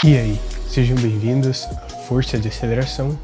E aí, sejam bem-vindos à Força de Aceleração.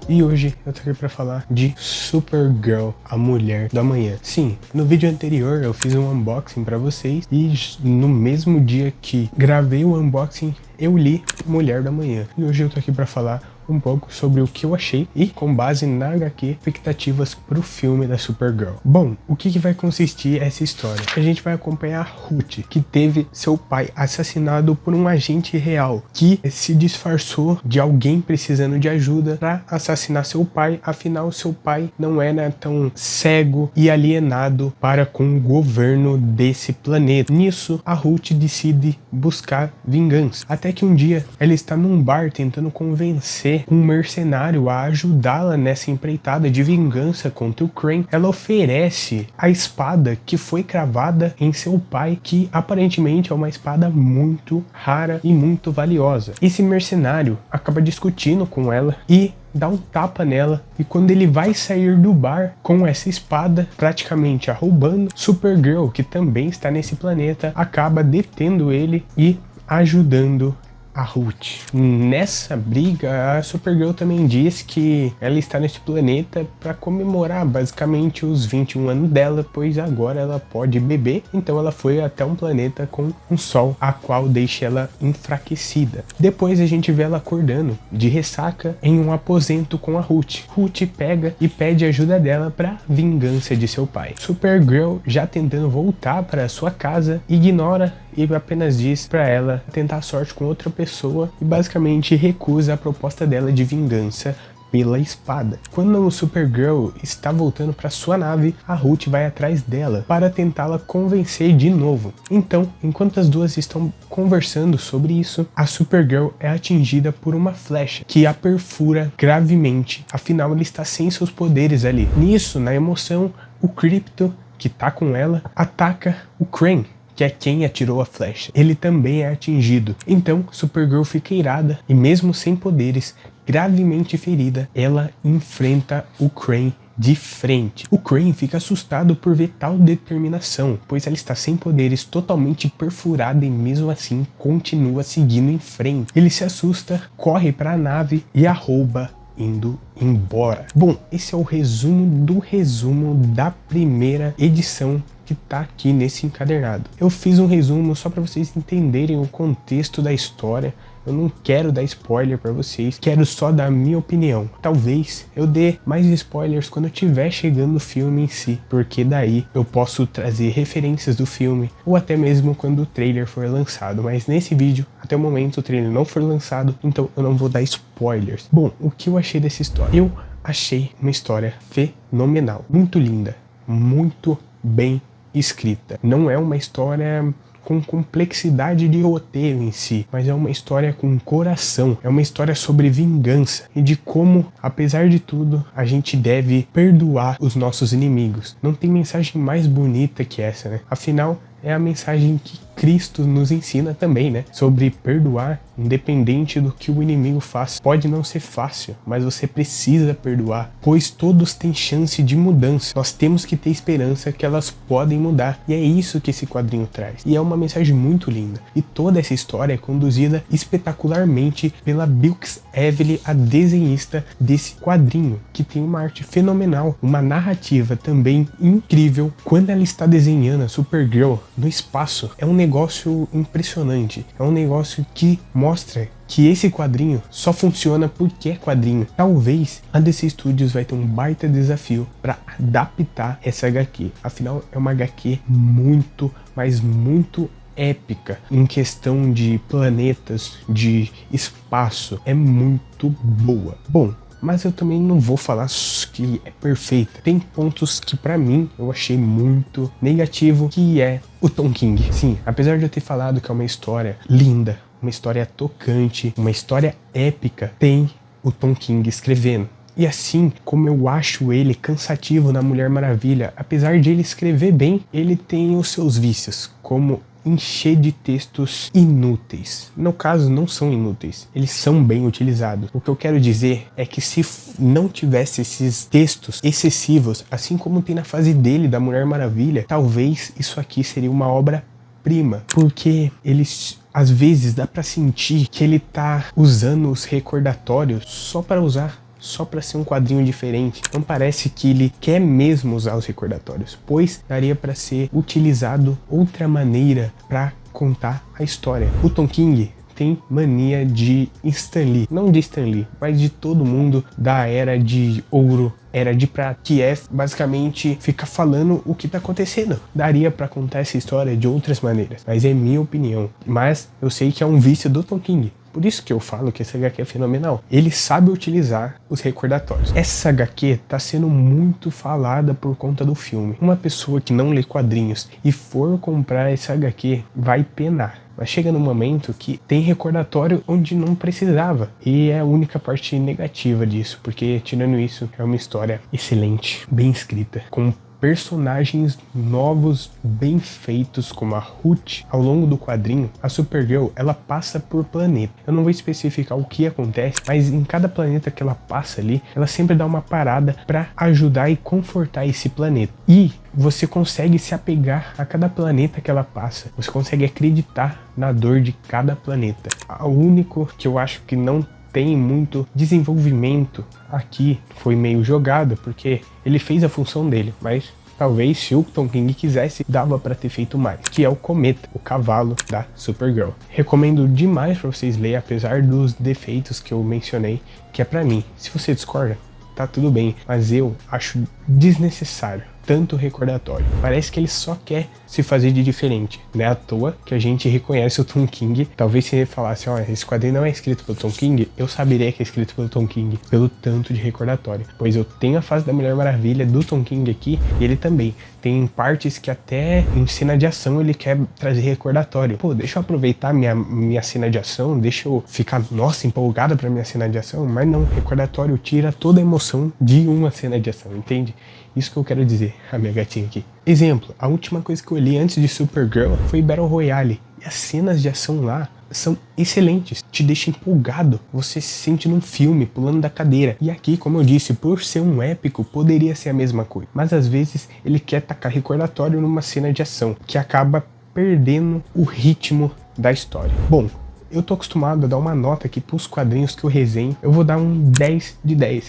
E hoje eu tô aqui pra falar de Supergirl, a Mulher do Amanhã. Sim, no vídeo anterior eu fiz um unboxing pra vocês e no mesmo dia que gravei o unboxing eu li Mulher do Amanhã. E hoje eu tô aqui pra falar um pouco sobre o que eu achei e, com base na HQ, expectativas pro filme da Supergirl. Bom, o que vai consistir essa história? A gente vai acompanhar a Ruth, que teve seu pai assassinado por um agente real, que se disfarçou de alguém precisando de ajuda para assassinar seu pai, afinal seu pai não era tão cego e alienado para com o governo desse planeta. Nisso, a Ruth decide buscar vingança, até que um dia ela está num bar tentando convencer um mercenário a ajudá-la nessa empreitada de vingança contra o Crane. Ela oferece a espada que foi cravada em seu pai, que aparentemente é uma espada muito rara e muito valiosa. Esse mercenário acaba discutindo com ela e dá um tapa nela, e quando ele vai sair do bar com essa espada, praticamente a roubando, Supergirl, que também está nesse planeta, acaba detendo ele e ajudando a Ruth. Nessa briga, a Supergirl também diz que ela está nesse planeta para comemorar basicamente os 21 anos dela, pois agora ela pode beber, então ela foi até um planeta com um sol, a qual deixa ela enfraquecida. Depois a gente vê ela acordando de ressaca em um aposento com a Ruth. Ruth pega e pede ajuda dela para vingança de seu pai. Supergirl, já tentando voltar para sua casa, ignora e apenas diz para ela tentar a sorte com outra pessoa e basicamente recusa a proposta dela de vingança pela espada. Quando o Supergirl está voltando para sua nave, a Ruth vai atrás dela para tentá-la convencer de novo. Então, enquanto as duas estão conversando sobre isso, a Supergirl é atingida por uma flecha que a perfura gravemente, afinal ela está sem seus poderes ali. Nisso, na emoção, o Krypto, que tá com ela, ataca o Crane, que é quem atirou a flecha. Ele também é atingido. Então, Supergirl fica irada e, mesmo sem poderes, gravemente ferida, ela enfrenta o Crane de frente. O Crane fica assustado por ver tal determinação, pois ela está sem poderes, totalmente perfurada, e mesmo assim continua seguindo em frente. Ele se assusta, corre para a nave e a rouba, indo embora. Bom, esse é o resumo da primeira edição que tá aqui nesse encadernado. Eu fiz um resumo só para vocês entenderem o contexto da história. Eu não quero dar spoiler para vocês, quero só dar a minha opinião. Talvez eu dê mais spoilers quando eu estiver chegando no filme em si, porque daí eu posso trazer referências do filme, ou até mesmo quando o trailer for lançado. Mas nesse vídeo, até o momento, o trailer não foi lançado, então eu não vou dar spoilers. Bom, o que eu achei dessa história? Eu achei uma história fenomenal, muito linda, muito bem escrita. Não é uma história com complexidade de roteiro em si, mas é uma história com coração, é uma história sobre vingança e de como, apesar de tudo, a gente deve perdoar os nossos inimigos. Não tem mensagem mais bonita que essa, né? Afinal, é a mensagem que Cristo nos ensina também, né? Sobre perdoar, independente do que o inimigo faça. Pode não ser fácil, mas você precisa perdoar, pois todos têm chance de mudança. Nós temos que ter esperança que elas podem mudar. E é isso que esse quadrinho traz. E é uma mensagem muito linda. E toda essa história é conduzida espetacularmente pela Bilks Evely, a desenhista desse quadrinho, que tem uma arte fenomenal, uma narrativa também incrível. Quando ela está desenhando a Supergirl no espaço, é um negócio impressionante, é um negócio que mostra que esse quadrinho só funciona porque é quadrinho. Talvez a DC Studios vai ter um baita desafio para adaptar essa HQ, afinal é uma HQ muito, mas muito épica em questão de planetas, de espaço, é muito boa. Bom, mas eu também não vou falar que é perfeita. Tem pontos que pra mim eu achei muito negativo, que é o Tom King. Sim, apesar de eu ter falado que é uma história linda, uma história tocante, uma história épica, tem o Tom King escrevendo. E assim como eu acho ele cansativo na Mulher Maravilha, apesar de ele escrever bem, ele tem os seus vícios, como encher de textos inúteis. No caso, não são inúteis, eles são bem utilizados. O que eu quero dizer é que se não tivesse esses textos excessivos, assim como tem na fase dele da Mulher Maravilha, talvez isso aqui seria uma obra-prima, porque eles às vezes dá pra sentir que ele tá usando os recordatórios só para usar, só para ser um quadrinho diferente. Não parece que ele quer mesmo usar os recordatórios, pois daria para ser utilizado outra maneira para contar a história. O Tom King tem mania de Stan Lee, não de Stan Lee, mas de todo mundo da Era de Ouro, Era de Prata, que é basicamente ficar falando o que tá acontecendo. Daria pra contar essa história de outras maneiras, mas é minha opinião. Mas eu sei que é um vício do Tom King. Por isso que eu falo que essa HQ é fenomenal. Ele sabe utilizar os recordatórios. Essa HQ tá sendo muito falada por conta do filme. Uma pessoa que não lê quadrinhos e for comprar essa HQ vai penar. Mas chega num momento que tem recordatório onde não precisava. E é a única parte negativa disso, porque tirando isso, é uma história excelente, bem escrita, com personagens novos, bem feitos, como a Ruth. Ao longo do quadrinho, a Supergirl, ela passa por planeta. Eu não vou especificar o que acontece, mas em cada planeta que ela passa ali, ela sempre dá uma parada para ajudar e confortar esse planeta. E você consegue se apegar a cada planeta que ela passa. Você consegue acreditar na dor de cada planeta. O único que eu acho que não tem muito desenvolvimento aqui foi meio jogado, porque ele fez a função dele, mas talvez se o Tom King quisesse, dava para ter feito mais, que é o Cometa, o cavalo da Supergirl. Recomendo demais para vocês lerem, apesar dos defeitos que eu mencionei, que é para mim. Se você discorda, tá tudo bem, mas eu acho desnecessário tanto recordatório. Parece que ele só quer se fazer de diferente. Não é à toa que a gente reconhece o Tom King. Talvez se ele falasse, ó, esse quadrinho não é escrito pelo Tom King, eu saberia que é escrito pelo Tom King, pelo tanto de recordatório. Pois eu tenho a fase da Mulher Maravilha do Tom King aqui, e ele também. Tem partes que até em cena de ação ele quer trazer recordatório. Pô, deixa eu aproveitar minha cena de ação, deixa eu ficar, nossa, empolgada pra minha cena de ação, mas não, recordatório tira toda a emoção de uma cena de ação, entende? Isso que eu quero dizer, a minha gatinha aqui. Exemplo, a última coisa que eu li antes de Supergirl foi Battle Royale. E as cenas de ação lá são excelentes, te deixa empolgado, você se sente num filme, pulando da cadeira. E aqui, como eu disse, por ser um épico, poderia ser a mesma coisa. Mas às vezes ele quer tacar recordatório numa cena de ação, que acaba perdendo o ritmo da história. Bom, eu tô acostumado a dar uma nota aqui pros quadrinhos que eu resenho. Eu vou dar um 10 de 10.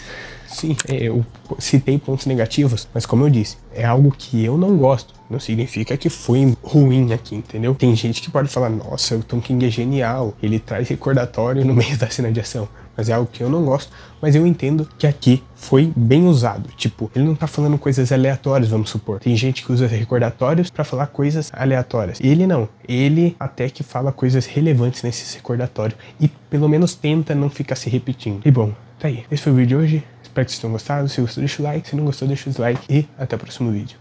Sim, eu citei pontos negativos, mas como eu disse, é algo que eu não gosto. Não significa que foi ruim aqui, entendeu? Tem gente que pode falar, nossa, o Tom King é genial, ele traz recordatório no meio da cena de ação. Mas é algo que eu não gosto, mas eu entendo que aqui foi bem usado. Tipo, ele não tá falando coisas aleatórias, vamos supor. Tem gente que usa recordatórios pra falar coisas aleatórias. Ele não. Ele até que fala coisas relevantes nesses recordatórios. E pelo menos tenta não ficar se repetindo. E bom, tá aí. Esse foi o vídeo de hoje. Espero que vocês tenham gostado. Se gostou, deixa o like. Se não gostou, deixa o dislike. E até o próximo vídeo.